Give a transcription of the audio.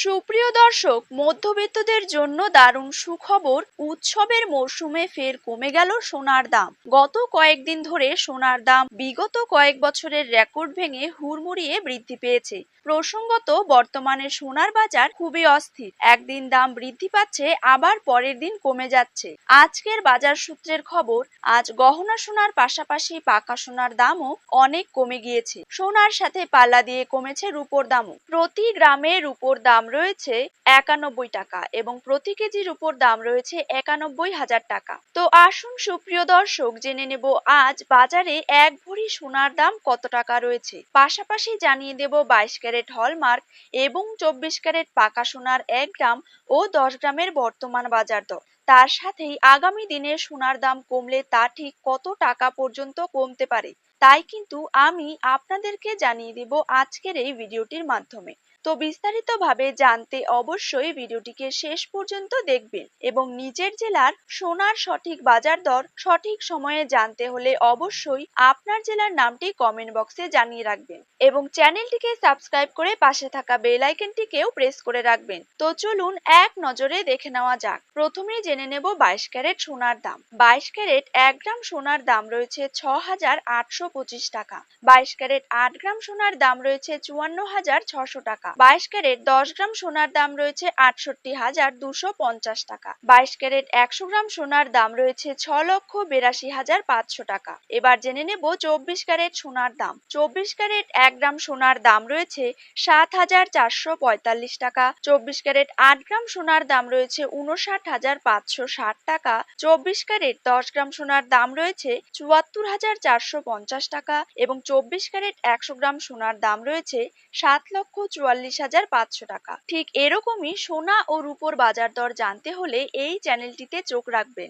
সুপ্রিয় দর্শক, মধ্যবিত্তদের জন্য দারুণ সুখবর। উৎসবের মরশুমে ফের কমে গেল সোনার দাম। গত কয়েকদিন ধরে সোনার দাম বিগত কয়েক বছরের রেকর্ড ভেঙে হুড়মুড়িয়ে বৃদ্ধি পেয়েছে। প্রসঙ্গত, বর্তমানে সোনার বাজার খুবই অস্থির। একদিন দাম বৃদ্ধি পাচ্ছে, আবার পরের দিন কমে যাচ্ছে। আজকের বাজার সূত্রের খবর, আজ গহনা সোনার পাশাপাশি পাকা সোনার দামও অনেক কমে গিয়েছে। সোনার সাথে পাল্লা দিয়ে কমেছে রূপোর দামও। প্রতি গ্রামে রূপোর দাম রয়েছে 91 টাকা এবং প্রতি কেজি রূপোর দাম রয়েছে 91,000 টাকা। তো আসুন সুপ্রিয় দর্শক, জেনে নেব আজ বাজারে এক ভরি সোনার দাম কত টাকা রয়েছে। পাশাপাশি জানিয়ে দেব 22 ক্যারেট হলমার্ক এবং 24 ক্যারেট পাকা সোনার 1 গ্রাম ও 10 গ্রামের বর্তমান বাজার দর। তার সাথেই আগামী দিনে সোনার দাম কমলে তা ঠিক কত টাকা পর্যন্ত কমতে পারে, তাই কিন্তু আমি আপনাদেরকে জানিয়ে দেব আজকের এই ভিডিওটির মাধ্যমে। তো বিস্তারিতভাবে জানতে অবশ্যই ভিডিওটিকে শেষ পর্যন্ত দেখবেন এবং নিজের জেলার সোনার সঠিক বাজার দর সঠিক সময়ে জানতে হলে অবশ্যই আপনার জেলার নামটি কমেন্ট বক্সে জানিয়ে রাখবেন এবং চ্যানেলটিকে সাবস্ক্রাইব করে পাশে থাকা বেল আইকনটিকেও প্রেস করে রাখবেন। তো চলুন এক নজরে দেখে নেওয়া যাক। প্রথমেই জেনে নেব 22 ক্যারেট সোনার দাম। 22 ক্যারেট 1 গ্রাম সোনার দাম রয়েছে 6,825 টাকা। 22 ক্যারেট 8 গ্রাম সোনার দাম রয়েছে 54,600 টাকা। 22 ক্যারেট 10 গ্রাম সোনার দাম রয়েছে 68,250 টাকা। 22 ক্যারেট 100 গ্রাম সোনার দাম রয়েছে 6,82,500 টাকা। এবার জেনে নেব 24 ক্যারেট সোনার দাম। 24 ক্যারেট 1 গ্রাম সোনার দাম রয়েছে 7,445 টাকা। 24 ক্যারেট 8 গ্রাম সোনার দাম রয়েছে 59,560 টাকা। 24 ক্যারেট 10 গ্রাম সোনার দাম রয়েছে 74,450 টাকা এবং 24 ক্যারেট 100 গ্রাম সোনার দাম রয়েছে 7,44,500 টাকা। ঠিক এরকমই সোনা ও রূপোর বাজার দর জানতে হলে এই চ্যানেলটিতে চোখ রাখবেন।